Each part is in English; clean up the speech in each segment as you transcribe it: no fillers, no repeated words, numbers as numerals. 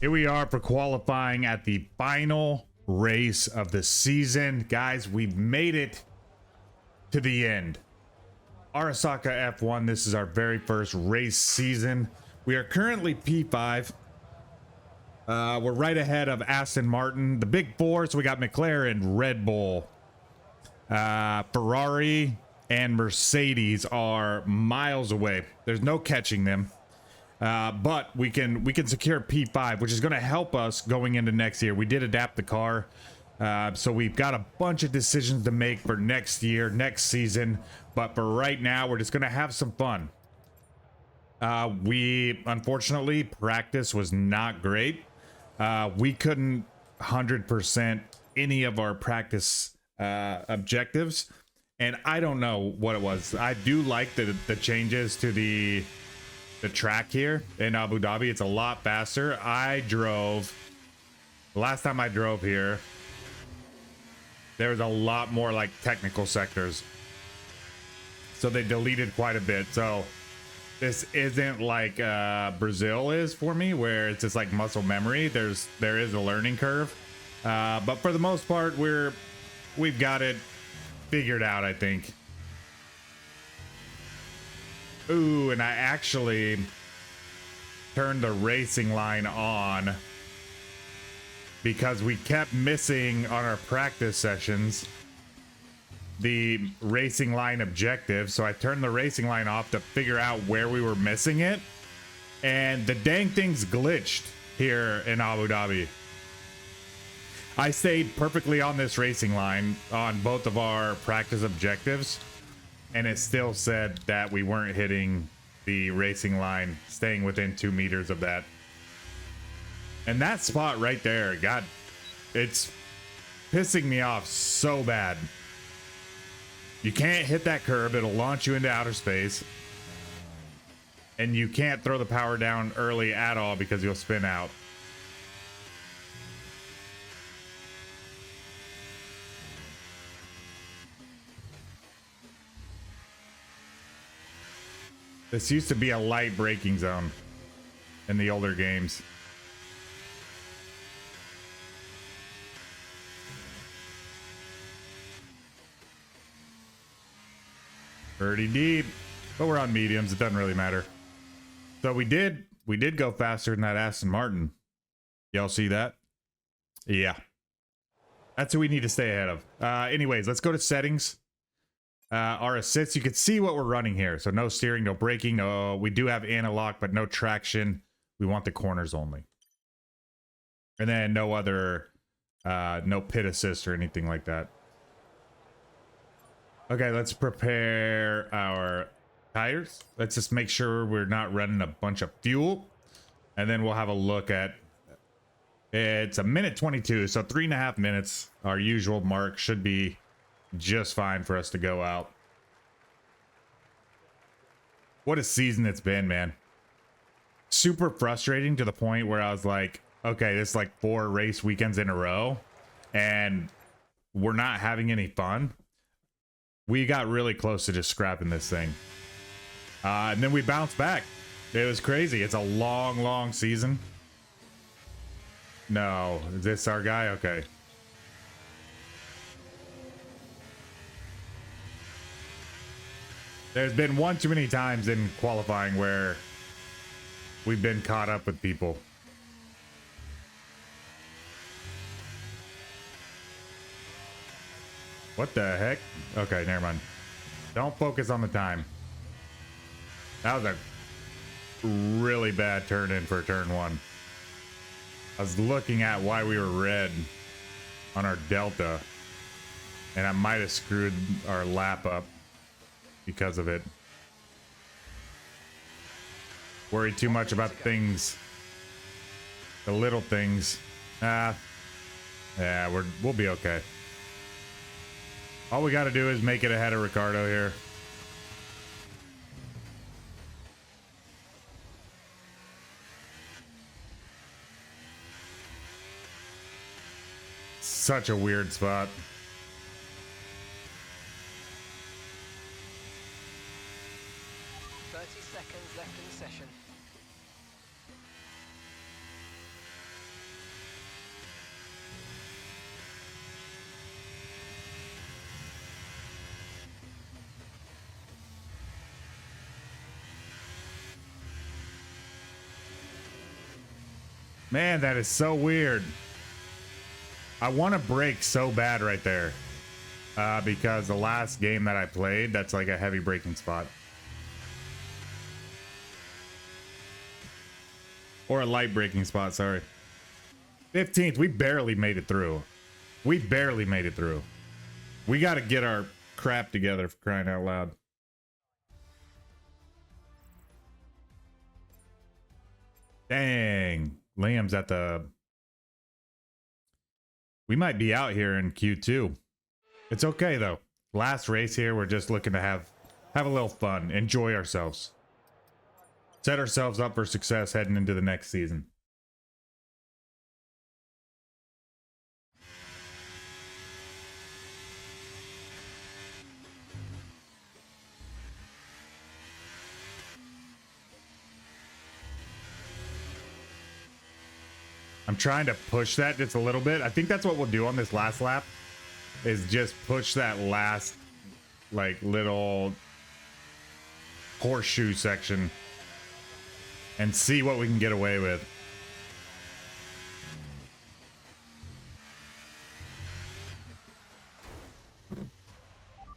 Here we are for qualifying at the final race of the season. Guys, we've made it to the end. ARASAKA F1, this is our very first race season. We are currently P5. We're right ahead of Aston Martin, the big four. So we got McLaren, Red Bull, Ferrari, and Mercedes are miles away. There's no catching them. But we can secure P5, which is going to help us going into next year. We did adapt the car, so we've got a bunch of decisions to make for next year, next season. But for right now, we're just going to have some fun. We unfortunately, practice was not great. We couldn't 100% any of our practice objectives, and I don't know what it was. I do like the changes to the track here in Abu Dhabi. It's a lot faster. The last time I drove here, there was a lot more like technical sectors, so they deleted quite a bit. So this isn't like Brazil is for me, where it's just like muscle memory. There is a learning curve, but for the most part we've got it figured out, I think. Ooh, and I actually turned the racing line on because we kept missing on our practice sessions the racing line objective. So I turned the racing line off to figure out where we were missing it. And the dang thing's glitched here in Abu Dhabi. I stayed perfectly on this racing line on both of our practice objectives, and it still said that we weren't hitting the racing line, staying within 2 meters of that. And that spot right there, God, it's pissing me off so bad. You can't hit that curb, it'll launch you into outer space. And you can't throw the power down early at all because you'll spin out. This used to be a light braking zone in the older games. Pretty deep, but we're on mediums. It doesn't really matter. So we did go faster than that Aston Martin. Y'all see that? Yeah. That's who we need to stay ahead of. Anyways, let's go to settings. Our assists, you can see what we're running here. So no steering, no braking. No, we do have anti-lock, but no traction. We want the corners only. And then no other, no pit assist or anything like that. Okay, let's prepare our tires. Let's just make sure we're not running a bunch of fuel. And then we'll have a look at, it's a minute 22, so 3.5 minutes. Our usual mark should be just fine for us to go out. What a season it's been, man. Super frustrating to the point where I was like, okay, this is like 4 race weekends in a row and we're not having any fun. We got really close to just scrapping this thing. And then we bounced back. It was crazy. It's a long season. No, is this our guy? Okay. There's been one too many times in qualifying where we've been caught up with people. What the heck? Okay, never mind. Don't focus on the time. That was a really bad turn in for turn 1. I was looking at why we were red on our delta, and I might have screwed our lap up because of it. Worried too much about things, the little things. Yeah, we'll be okay. All we got to do is make it ahead of Ricardo here. Such a weird spot. Seconds left in the session. Man, that is so weird. I want to brake so bad right there. Because the last game that I played, that's like a heavy braking spot. Or a light braking spot, sorry. 15th, we barely made it through. We barely made it through. We got to get our crap together, for crying out loud. Dang. Liam's at the... We might be out here in Q2. It's okay, though. Last race here, we're just looking to have a little fun. Enjoy ourselves. Set ourselves up for success heading into the next season. I'm trying to push that just a little bit. I think that's what we'll do on this last lap, is just push that last, like, little horseshoe section and see what we can get away with.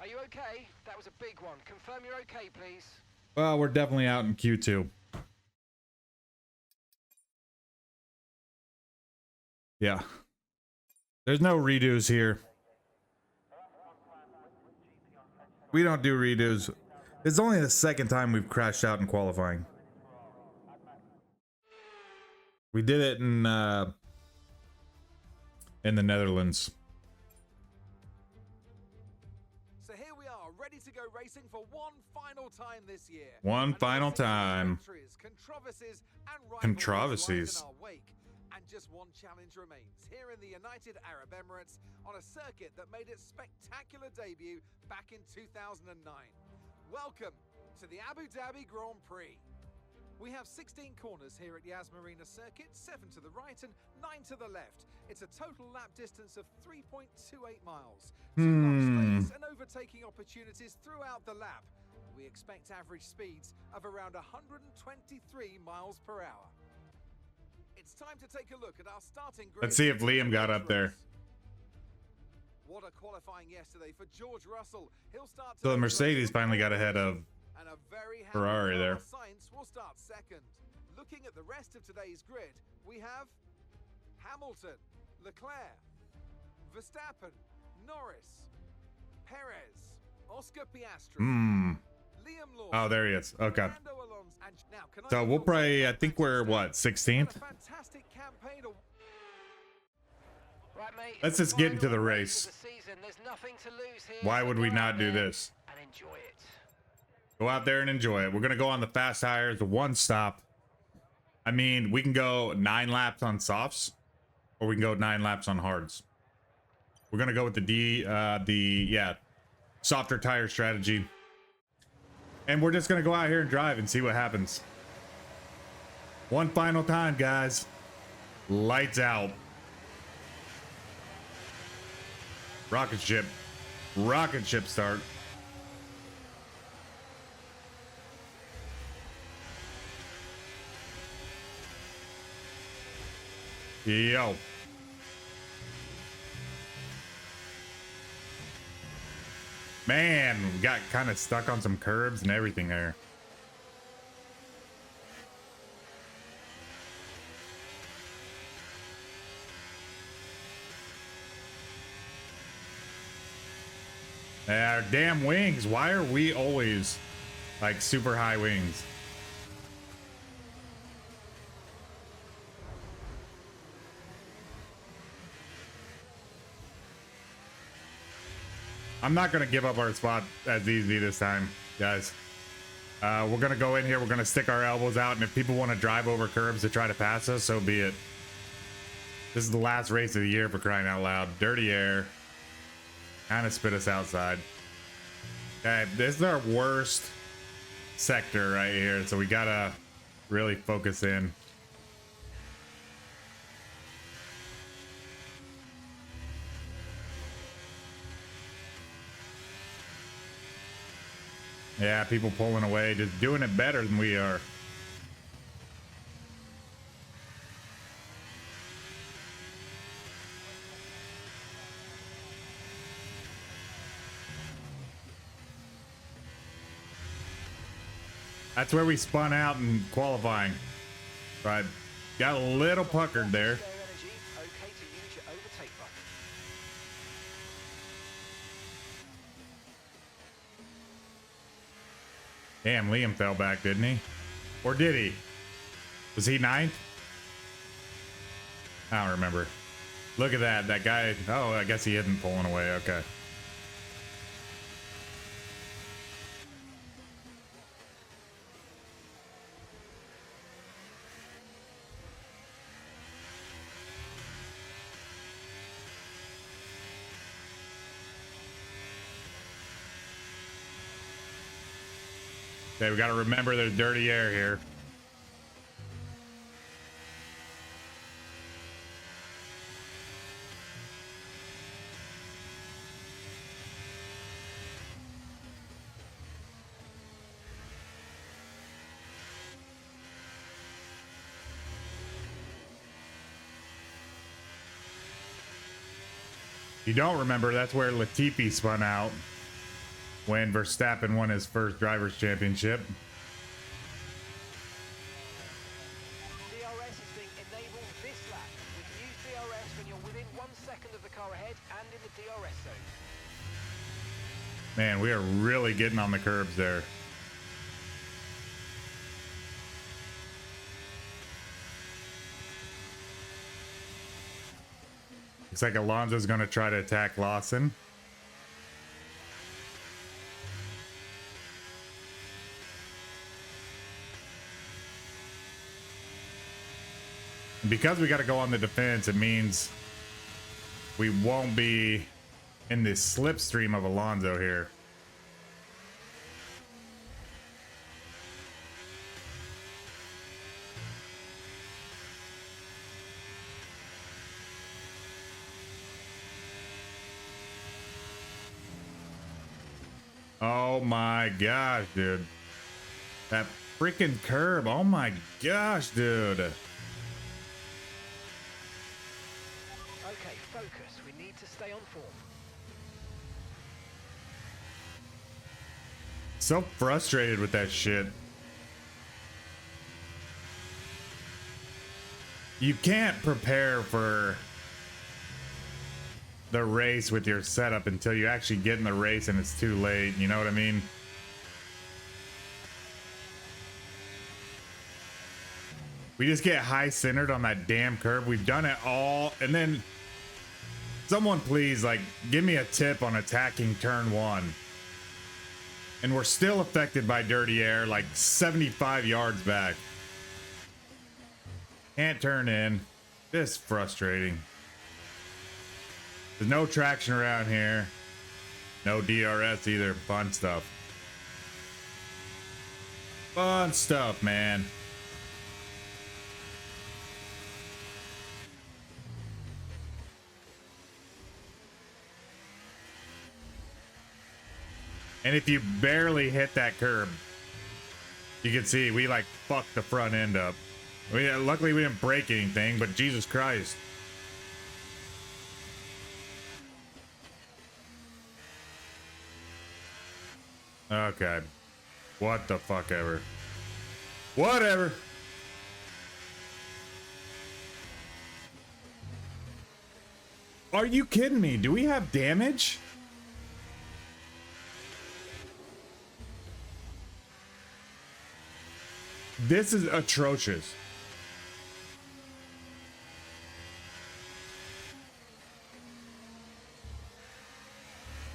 Are you okay? That was a big one. Confirm you're okay, please. Well, we're definitely out in Q2. Yeah. There's no redos here. We don't do redos. It's only the second time we've crashed out in qualifying. We did it in the Netherlands. So here we are, ready to go racing for one final time this year. One final time. Controversies and Controversies. in our wake. And just one challenge remains here in the United Arab Emirates on a circuit that made its spectacular debut back in 2009. Welcome to the Abu Dhabi Grand Prix. We have 16 corners here at Yas Marina Circuit, 7 to the right and 9 to the left. It's a total lap distance of 3.28 miles. Two long straights and overtaking opportunities throughout the lap. We expect average speeds of around 123 miles per hour. It's time to take a look at our starting grid. Let's see if Liam got up there. What a qualifying yesterday for George Russell. He'll start. So the Mercedes finally got ahead of Ferrari there. Sainz will start second. Looking at the rest of today's grid, we have Hamilton, Leclerc, Verstappen, Norris, Perez, Oscar Piastri, Liam Lawson. Oh, there he is. Okay. Fernando Alonso. And now, can So we'll probably, I think we're what, 16th? fantastic campaign. Right, mate. Let's just get into the race. There's nothing to lose here. Why would we not do this? And enjoy it. Go out there and enjoy it. We're going to go on the fast tires, the one stop. I mean, we can go 9 laps on softs, or we can go 9 laps on hards. We're going to go with the softer tire strategy. And we're just going to go out here and drive and see what happens. One final time, guys. Lights out. Rocket ship. Rocket ship start. Yo. Man, we got kind of stuck on some curbs and everything there. Our damn wings. Why are we always like super high wings? I'm not going to give up our spot as easy this time, guys. We're going to go in here. We're going to stick our elbows out. And if people want to drive over curbs to try to pass us, so be it. This is the last race of the year, for crying out loud. Dirty air. Kind of spit us outside. Okay, this is our worst sector right here. So we got to really focus in. Yeah, people pulling away, just doing it better than we are. That's where we spun out in qualifying. But got a little puckered there. Spare energy. Okay to use your overtake button. Damn, Liam fell back, didn't he? Or did he? Was he ninth? I don't remember. Look at that. That guy. Oh, I guess he isn't pulling away. Okay. Okay, we got to remember there's dirty air here. You don't remember, that's where Latifi spun out when Verstappen won his first driver's championship. DRS is being enabled this lap. We can use DRS when you're within 1 second of the car ahead and in the DRS zone. Man, we are really getting on the curbs there. Looks like Alonso's going to try to attack Lawson. And because we got to go on the defense, it means we won't be in this slipstream of Alonso here. Oh my gosh, dude. That freaking curb. Oh my gosh, dude. Okay, focus. We need to stay on form. So frustrated with that shit. You can't prepare for the race with your setup until you actually get in the race and it's too late. You know what I mean? We just get high centered on that damn curve. We've done it all. And then someone please, like, give me a tip on attacking turn one. And we're still affected by dirty air, like 75 yards back. Can't turn in. This is frustrating. There's no traction around here. No DRS either. Fun stuff. Fun stuff, man. And if you barely hit that curb, you can see we like fucked the front end up. Luckily we didn't break anything, but Jesus Christ. Okay. What the fuck ever. Whatever. Are you kidding me? Do we have damage? This is atrocious.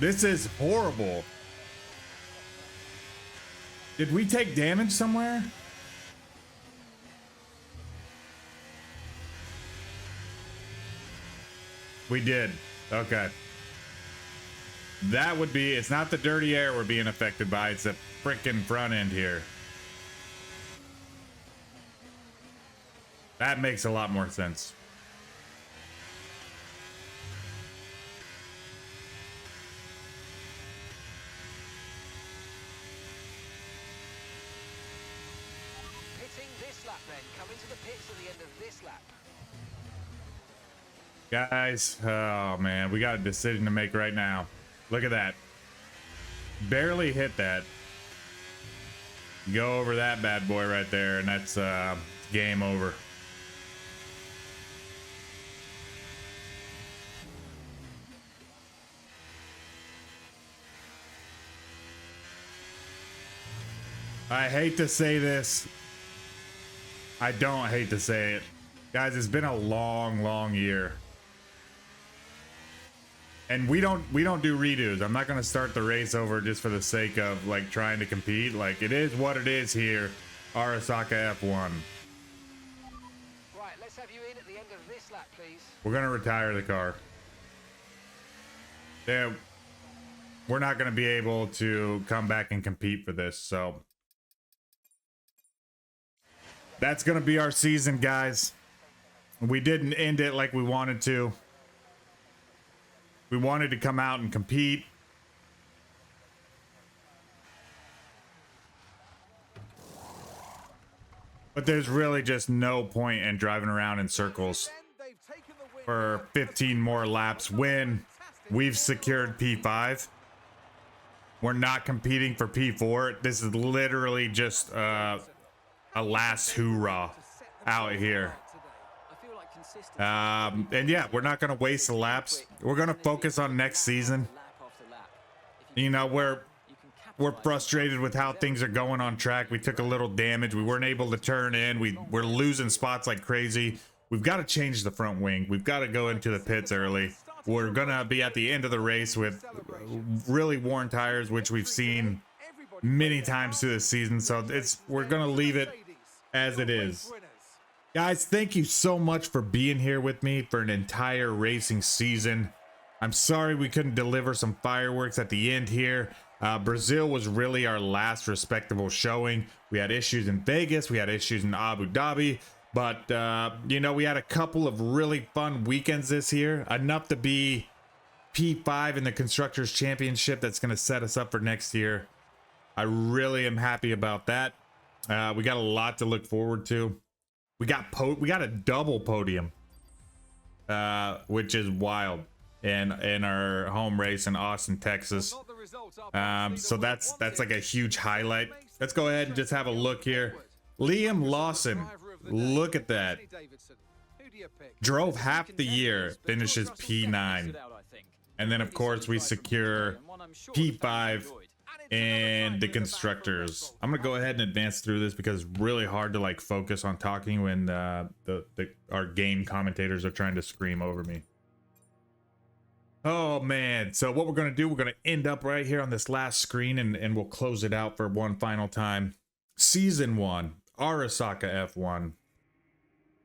This is horrible. Did we take damage somewhere? We did. Okay. That would be, it's not the dirty air we're being affected by, it's the frickin' front end here. That makes a lot more sense. Pitting this lap then. Come into the pits at the end of this lap. Guys, oh man, we got a decision to make right now. Look at that. Barely hit that. Go over that bad boy right there, and that's game over. I hate to say this. I don't hate to say it. Guys, it's been a long year. And we don't do redos. I'm not gonna start the race over just for the sake of like trying to compete. Like, it is what it is here. ARASAKA F1. Right, let's have you in at the end of this lap, please. We're gonna retire the car. Yeah, we're not gonna be able to come back and compete for this, so that's gonna be our season, guys. We didn't end it like we wanted to. We wanted to come out and compete. But there's really just no point in driving around in circles for 15 more laps when we've secured P5. We're not competing for P4. This is literally just a last hoorah out here. And yeah, we're not going to waste the laps. We're going to focus on next season. You know, we're frustrated with how things are going on track. We took a little damage. We weren't able to turn in. We're losing spots like crazy. We've got to change the front wing. We've got to go into the pits early. We're going to be at the end of the race with really worn tires, which we've seen many times through the season. So we're going to leave it as it is. Guys, thank you so much for being here with me for an entire racing season. I'm sorry we couldn't deliver some fireworks at the end here. Brazil was really our last respectable showing. We had issues in Vegas. We had issues in Abu Dhabi. But, you know, we had a couple of really fun weekends this year. Enough to be P5 in the Constructors Championship. That's going to set us up for next year. I really am happy about that. We got a lot to look forward to. We got a double podium, which is wild, in our home race in Austin, Texas. So that's like a huge highlight. Let's go ahead and just have a look here. Liam Lawson, look at that. Drove half the year, finishes P9, and then of course we secure P5 and the Constructors. I'm gonna go ahead and advance through this because it's really hard to like focus on talking when our game commentators are trying to scream over me. Oh man, so what we're gonna do, we're gonna end up right here on this last screen and we'll close it out for one final time. Season 1, ARASAKA F1.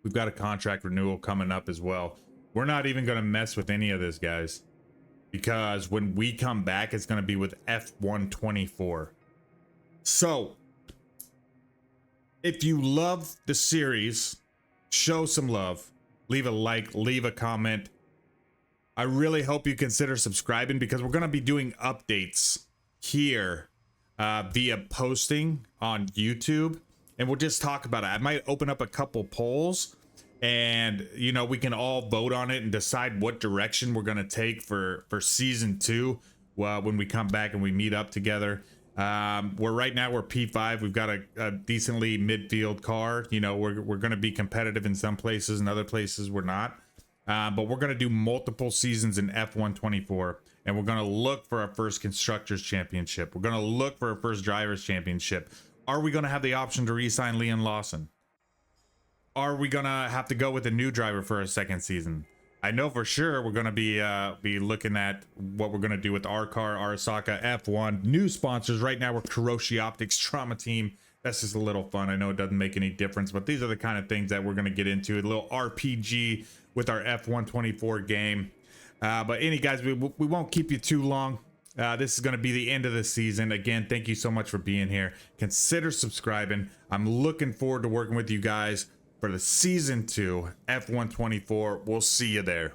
We've got a contract renewal coming up as well. We're not even gonna mess with any of this, guys, because when we come back, it's going to be with F124. So, if you love the series, show some love. Leave a like, leave a comment. I really hope you consider subscribing because we're going to be doing updates here via posting on YouTube. And we'll just talk about it. I might open up a couple polls. And, you know, we can all vote on it and decide what direction we're going to take for season 2 when we come back and we meet up together. Right now we're P5. We've got a decently midfield car. You know, we're going to be competitive in some places and other places we're not. But we're going to do multiple seasons in F124. And we're going to look for our first Constructors Championship. We're going to look for our first Drivers Championship. Are we going to have the option to re-sign Liam Lawson? Are we gonna have to go with a new driver for a second season? I know for sure we're gonna be looking at what we're gonna do with our car, ARASAKA F1. New sponsors right now. We're Kuroshi Optics Trauma Team. That's just a little fun. I know it doesn't make any difference, but these are the kind of things that we're gonna get into. A little RPG with our F124 game. But any guys, we won't keep you too long. This is going to be the end of the season. Again, thank you so much for being here. Consider subscribing. I'm looking forward to working with you guys for the season 2 F124. We'll see you there.